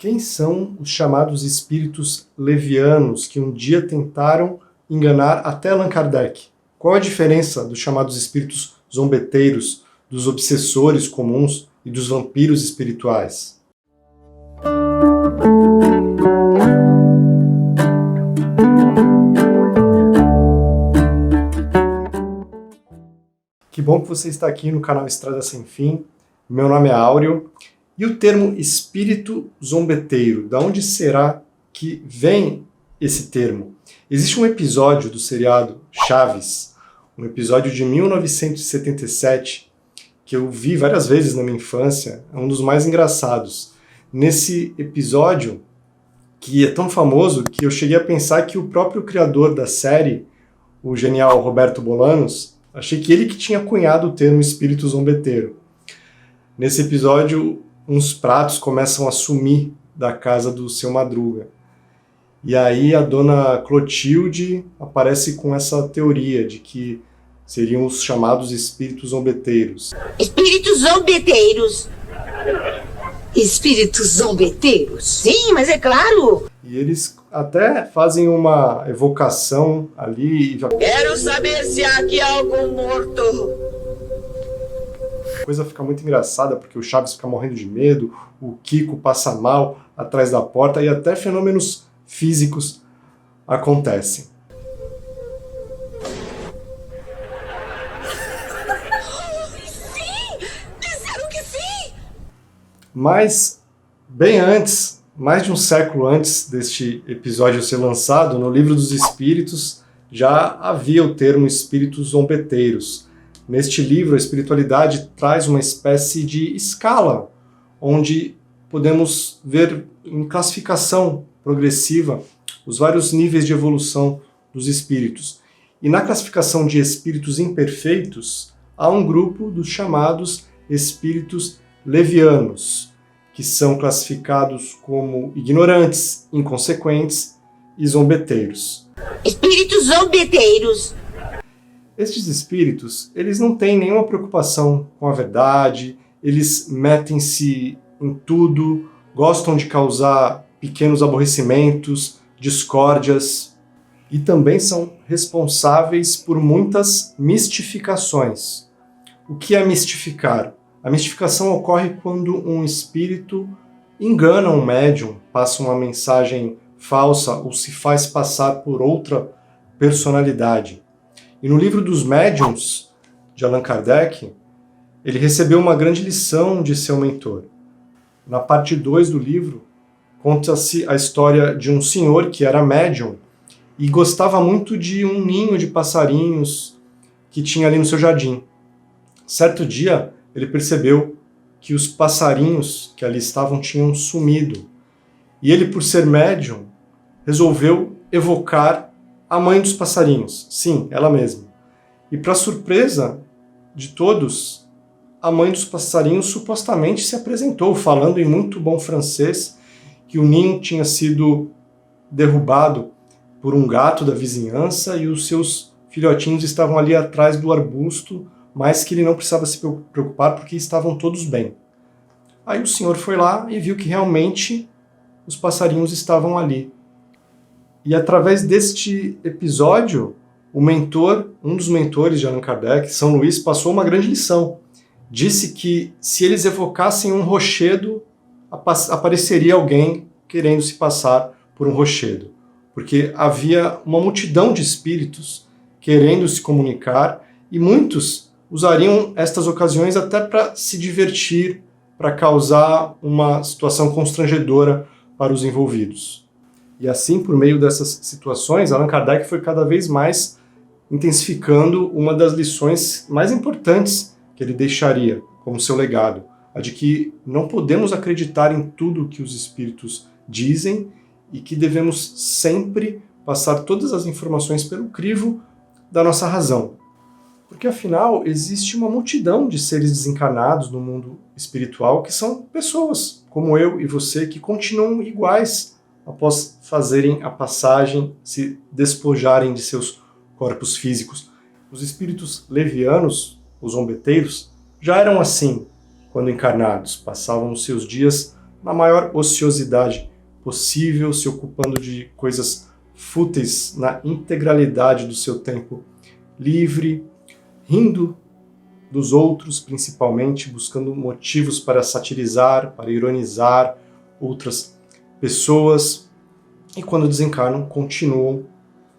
Quem são os chamados espíritos levianos que um dia tentaram enganar até Allan Kardec? Qual a diferença dos chamados espíritos zombeteiros, dos obsessores comuns e dos vampiros espirituais? Que bom que você está aqui no canal Estrada Sem Fim. Meu nome é Áureo. E o termo espírito zombeteiro, da onde será que vem esse termo? Existe um episódio do seriado Chaves, um episódio de 1977, que eu vi várias vezes na minha infância, é um dos mais engraçados. Nesse episódio, que é tão famoso que eu cheguei a pensar que o próprio criador da série, o genial Roberto Bolanos, achei que ele que tinha cunhado o termo espírito zombeteiro. Nesse episódio, uns pratos começam a sumir da casa do Seu Madruga. E aí a dona Clotilde aparece com essa teoria de que seriam os chamados espíritos zombeteiros. Espíritos zombeteiros? Espíritos zombeteiros? Sim, mas é claro! E eles até fazem uma evocação ali. Quero saber se há aqui algum morto. A coisa fica muito engraçada, porque o Chaves fica morrendo de medo, o Kiko passa mal atrás da porta e até fenômenos físicos acontecem. Sim! Disseram que sim! Mas, bem antes, mais de um século antes deste episódio ser lançado, no Livro dos Espíritos já havia o termo espíritos zombeteiros. Neste livro, a espiritualidade traz uma espécie de escala, onde podemos ver em classificação progressiva os vários níveis de evolução dos espíritos. E na classificação de espíritos imperfeitos, há um grupo dos chamados espíritos levianos, que são classificados como ignorantes, inconsequentes e zombeteiros. Espíritos zombeteiros! Estes espíritos, eles não têm nenhuma preocupação com a verdade, eles metem-se em tudo, gostam de causar pequenos aborrecimentos, discórdias, e também são responsáveis por muitas mistificações. O que é mistificar? A mistificação ocorre quando um espírito engana um médium, passa uma mensagem falsa ou se faz passar por outra personalidade. E no livro dos Médiuns, de Allan Kardec, ele recebeu uma grande lição de seu mentor. Na parte 2 do livro, conta-se a história de um senhor que era médium e gostava muito de um ninho de passarinhos que tinha ali no seu jardim. Certo dia, ele percebeu que os passarinhos que ali estavam tinham sumido. E ele, por ser médium, resolveu evocar a mãe dos passarinhos, sim, ela mesma. E para surpresa de todos, a mãe dos passarinhos supostamente se apresentou, falando em muito bom francês que o ninho tinha sido derrubado por um gato da vizinhança e os seus filhotinhos estavam ali atrás do arbusto, mas que ele não precisava se preocupar porque estavam todos bem. Aí o senhor foi lá e viu que realmente os passarinhos estavam ali. E através deste episódio, o mentor, um dos mentores de Allan Kardec, São Luís, passou uma grande lição. Disse que se eles evocassem um rochedo, apareceria alguém querendo se passar por um rochedo. Porque havia uma multidão de espíritos querendo se comunicar e muitos usariam estas ocasiões até para se divertir, para causar uma situação constrangedora para os envolvidos. E assim, por meio dessas situações, Allan Kardec foi cada vez mais intensificando uma das lições mais importantes que ele deixaria como seu legado, a de que não podemos acreditar em tudo que os espíritos dizem e que devemos sempre passar todas as informações pelo crivo da nossa razão. Porque, afinal, existe uma multidão de seres desencarnados no mundo espiritual que são pessoas, como eu e você, que continuam iguais após fazerem a passagem, se despojarem de seus corpos físicos. Os espíritos levianos, os zombeteiros, já eram assim quando encarnados, passavam os seus dias na maior ociosidade possível, se ocupando de coisas fúteis na integralidade do seu tempo livre, rindo dos outros, principalmente, buscando motivos para satirizar, para ironizar outras pessoas, e quando desencarnam, continuam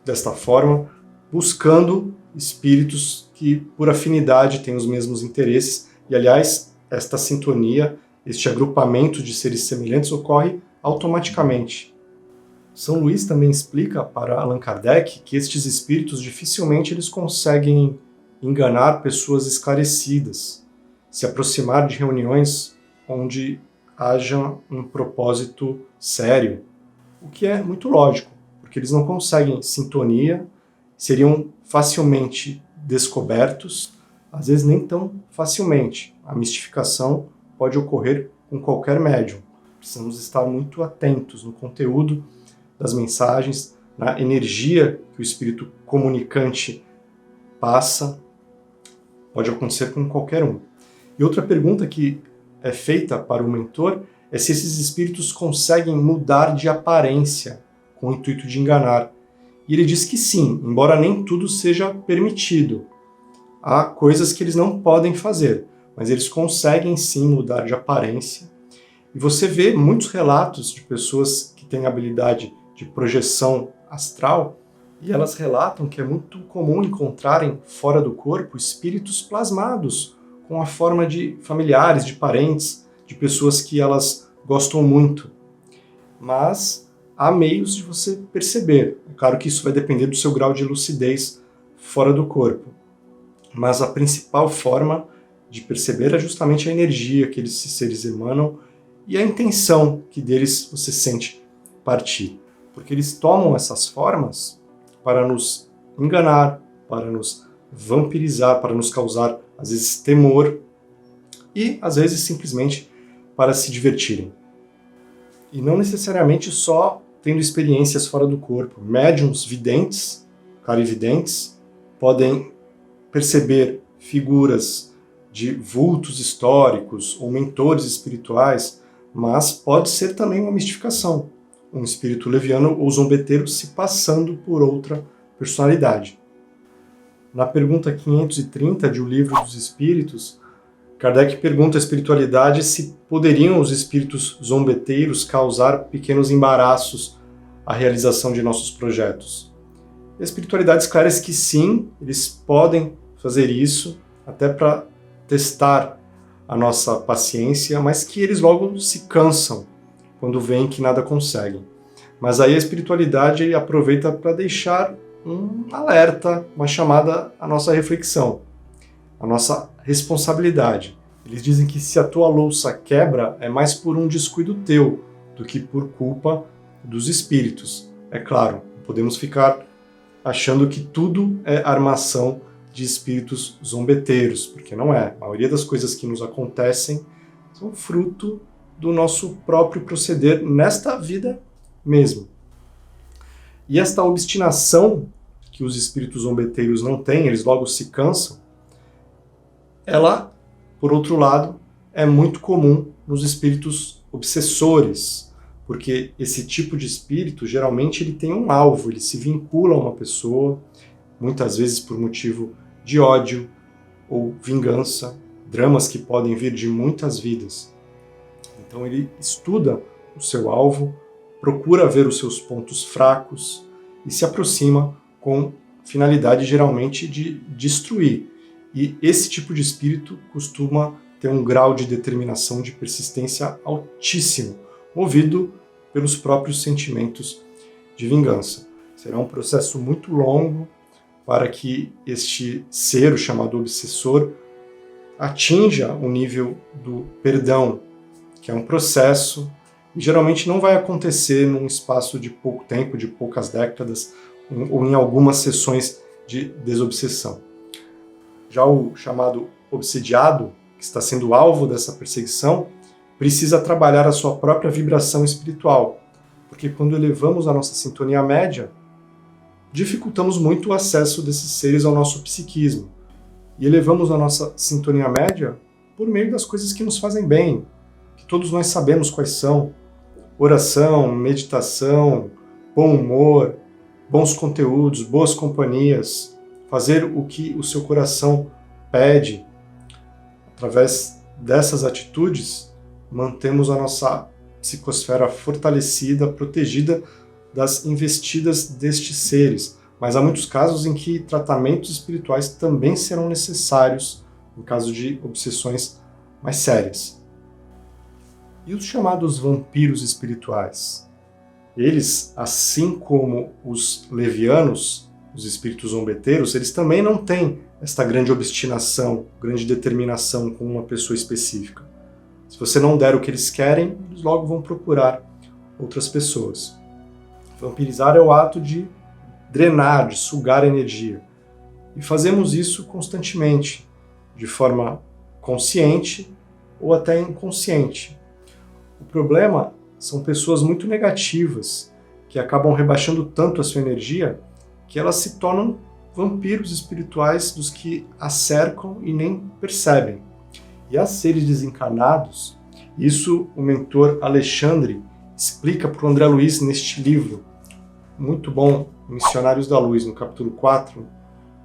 desta forma, buscando espíritos que, por afinidade, têm os mesmos interesses. E, aliás, esta sintonia, este agrupamento de seres semelhantes ocorre automaticamente. São Luís também explica para Allan Kardec que estes espíritos dificilmente eles conseguem enganar pessoas esclarecidas, se aproximar de reuniões onde haja um propósito sério, o que é muito lógico, porque eles não conseguem sintonia, seriam facilmente descobertos, às vezes nem tão facilmente. A mistificação pode ocorrer com qualquer médium. Precisamos estar muito atentos no conteúdo das mensagens, na energia que o espírito comunicante passa, pode acontecer com qualquer um. E outra pergunta que é feita para o mentor é se esses espíritos conseguem mudar de aparência com o intuito de enganar. E ele diz que sim, embora nem tudo seja permitido. Há coisas que eles não podem fazer, mas eles conseguem sim mudar de aparência. E você vê muitos relatos de pessoas que têm habilidade de projeção astral, e elas relatam que é muito comum encontrarem fora do corpo espíritos plasmados com a forma de familiares, de parentes, de pessoas que elas gostam muito. Mas há meios de você perceber. É claro que isso vai depender do seu grau de lucidez fora do corpo. Mas a principal forma de perceber é justamente a energia que esses seres emanam e a intenção que deles você sente partir. Porque eles tomam essas formas para nos enganar, para nos vampirizar, para nos causar, às vezes, temor e, às vezes, simplesmente para se divertirem. E não necessariamente só tendo experiências fora do corpo. Médiuns videntes, clarividentes, podem perceber figuras de vultos históricos ou mentores espirituais, mas pode ser também uma mistificação. Um espírito leviano ou zombeteiro se passando por outra personalidade. Na pergunta 530 de O Livro dos Espíritos, Kardec pergunta à espiritualidade se poderiam os espíritos zombeteiros causar pequenos embaraços à realização de nossos projetos. A espiritualidade esclarece que sim, eles podem fazer isso, até para testar a nossa paciência, mas que eles logo se cansam quando veem que nada conseguem. Mas aí a espiritualidade aproveita para deixar um alerta, uma chamada à nossa reflexão, à nossa responsabilidade. Eles dizem que se a tua louça quebra, é mais por um descuido teu do que por culpa dos espíritos. É claro, não podemos ficar achando que tudo é armação de espíritos zombeteiros, porque não é. A maioria das coisas que nos acontecem são fruto do nosso próprio proceder nesta vida mesmo. E esta obstinação que os espíritos zombeteiros não têm, eles logo se cansam, ela, por outro lado, é muito comum nos espíritos obsessores, porque esse tipo de espírito, geralmente, ele tem um alvo, ele se vincula a uma pessoa, muitas vezes por motivo de ódio ou vingança, dramas que podem vir de muitas vidas. Então ele estuda o seu alvo, procura ver os seus pontos fracos e se aproxima com finalidade geralmente de destruir. E esse tipo de espírito costuma ter um grau de determinação, de persistência altíssimo, movido pelos próprios sentimentos de vingança. Será um processo muito longo para que este ser, o chamado obsessor, atinja o nível do perdão, que é um processo e geralmente não vai acontecer num espaço de pouco tempo, de poucas décadas, ou em algumas sessões de desobsessão. Já o chamado obsediado, que está sendo alvo dessa perseguição, precisa trabalhar a sua própria vibração espiritual, porque quando elevamos a nossa sintonia média, dificultamos muito o acesso desses seres ao nosso psiquismo. E elevamos a nossa sintonia média por meio das coisas que nos fazem bem, que todos nós sabemos quais são: oração, meditação, bom humor, bons conteúdos, boas companhias, fazer o que o seu coração pede. Através dessas atitudes, mantemos a nossa psicosfera fortalecida, protegida das investidas destes seres. Mas há muitos casos em que tratamentos espirituais também serão necessários, em caso de obsessões mais sérias. E os chamados vampiros espirituais? Eles, assim como os levianos, os espíritos zombeteiros, eles também não têm esta grande obstinação, grande determinação com uma pessoa específica. Se você não der o que eles querem, eles logo vão procurar outras pessoas. Vampirizar é o ato de drenar, de sugar energia. E fazemos isso constantemente, de forma consciente ou até inconsciente. O problema são pessoas muito negativas, que acabam rebaixando tanto a sua energia, que elas se tornam vampiros espirituais dos que a cercam e nem percebem. E há seres desencarnados, isso o mentor Alexandre explica para o André Luiz neste livro, muito bom, Missionários da Luz, no capítulo 4,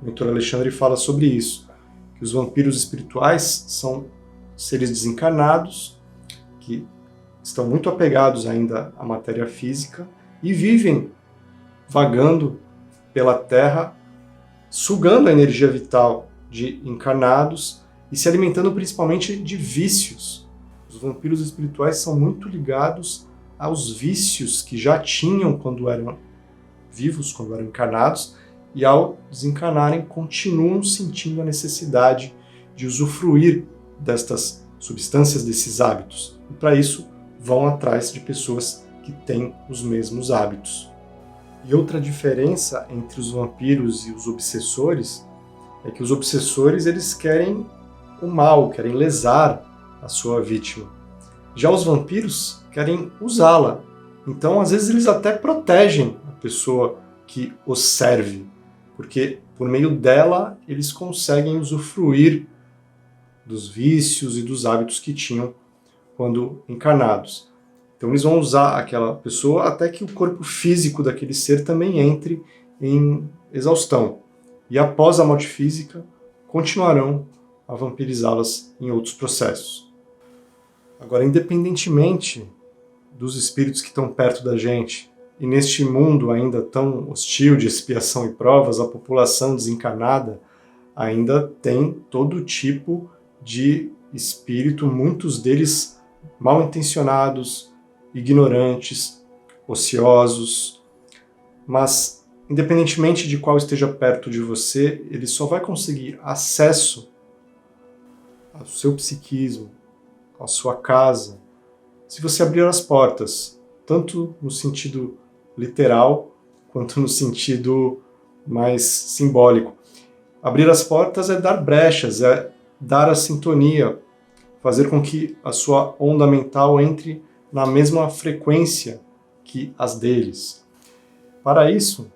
o mentor Alexandre fala sobre isso, que os vampiros espirituais são seres desencarnados, que estão muito apegados ainda à matéria física e vivem vagando pela Terra, sugando a energia vital de encarnados e se alimentando principalmente de vícios. Os vampiros espirituais são muito ligados aos vícios que já tinham quando eram vivos, quando eram encarnados, e ao desencarnarem continuam sentindo a necessidade de usufruir destas substâncias, desses hábitos. E para isso vão atrás de pessoas que têm os mesmos hábitos. E outra diferença entre os vampiros e os obsessores é que os obsessores eles querem o mal, querem lesar a sua vítima. Já os vampiros querem usá-la. Então, às vezes, eles até protegem a pessoa que os serve, porque por meio dela eles conseguem usufruir dos vícios e dos hábitos que tinham quando encarnados. Então eles vão usar aquela pessoa até que o corpo físico daquele ser também entre em exaustão. E após a morte física, continuarão a vampirizá-las em outros processos. Agora, independentemente dos espíritos que estão perto da gente, e neste mundo ainda tão hostil de expiação e provas, a população desencarnada ainda tem todo tipo de espírito, muitos deles mal intencionados, ignorantes, ociosos, mas independentemente de qual esteja perto de você, ele só vai conseguir acesso ao seu psiquismo, à sua casa, se você abrir as portas, tanto no sentido literal quanto no sentido mais simbólico. Abrir as portas é dar brechas, é dar a sintonia, fazer com que a sua onda mental entre na mesma frequência que as deles. Para isso,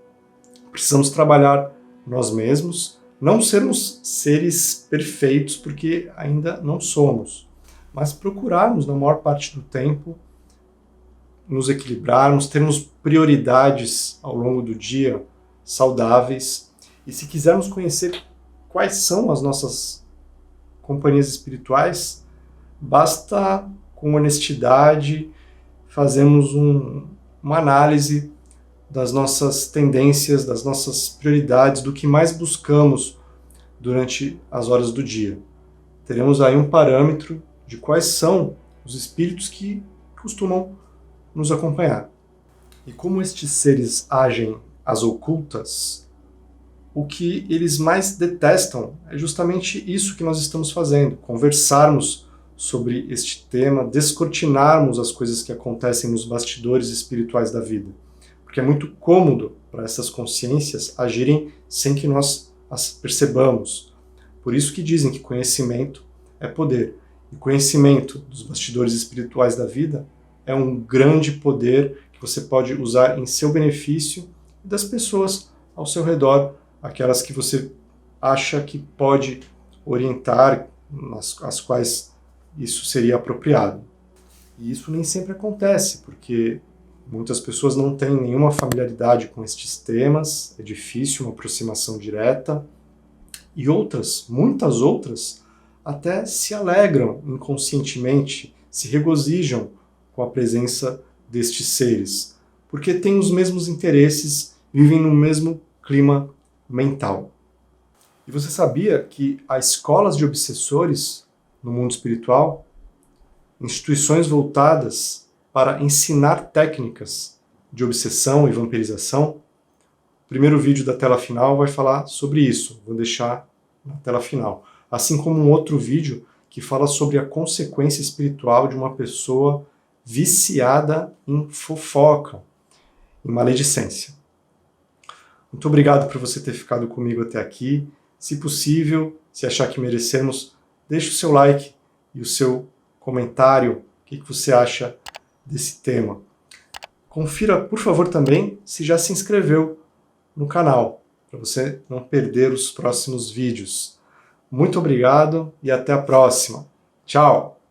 precisamos trabalhar nós mesmos, não sermos seres perfeitos, porque ainda não somos, mas procurarmos, na maior parte do tempo, nos equilibrarmos, termos prioridades ao longo do dia saudáveis. E se quisermos conhecer quais são as nossas companhias espirituais, basta com honestidade fazermos uma análise das nossas tendências, das nossas prioridades, do que mais buscamos durante as horas do dia. Teremos aí um parâmetro de quais são os espíritos que costumam nos acompanhar. E como estes seres agem às ocultas, o que eles mais detestam é justamente isso que nós estamos fazendo, conversarmos sobre este tema, descortinarmos as coisas que acontecem nos bastidores espirituais da vida. Porque é muito cômodo para essas consciências agirem sem que nós as percebamos. Por isso que dizem que conhecimento é poder. E conhecimento dos bastidores espirituais da vida é um grande poder que você pode usar em seu benefício e das pessoas ao seu redor, aquelas que você acha que pode orientar, as quais isso seria apropriado. E isso nem sempre acontece, porque muitas pessoas não têm nenhuma familiaridade com estes temas, é difícil uma aproximação direta, e outras, muitas outras, até se alegram inconscientemente, se regozijam com a presença destes seres, porque têm os mesmos interesses, vivem no mesmo clima mental. E você sabia que há escolas de obsessores no mundo espiritual? Instituições voltadas para ensinar técnicas de obsessão e vampirização? O primeiro vídeo da tela final vai falar sobre isso, vou deixar na tela final. Assim como um outro vídeo que fala sobre a consequência espiritual de uma pessoa viciada em fofoca, em maledicência. Muito obrigado por você ter ficado comigo até aqui. Se possível, se achar que merecemos, deixe o seu like e o seu comentário. O que você acha desse tema? Confira, por favor, também se já se inscreveu no canal, para você não perder os próximos vídeos. Muito obrigado e até a próxima. Tchau!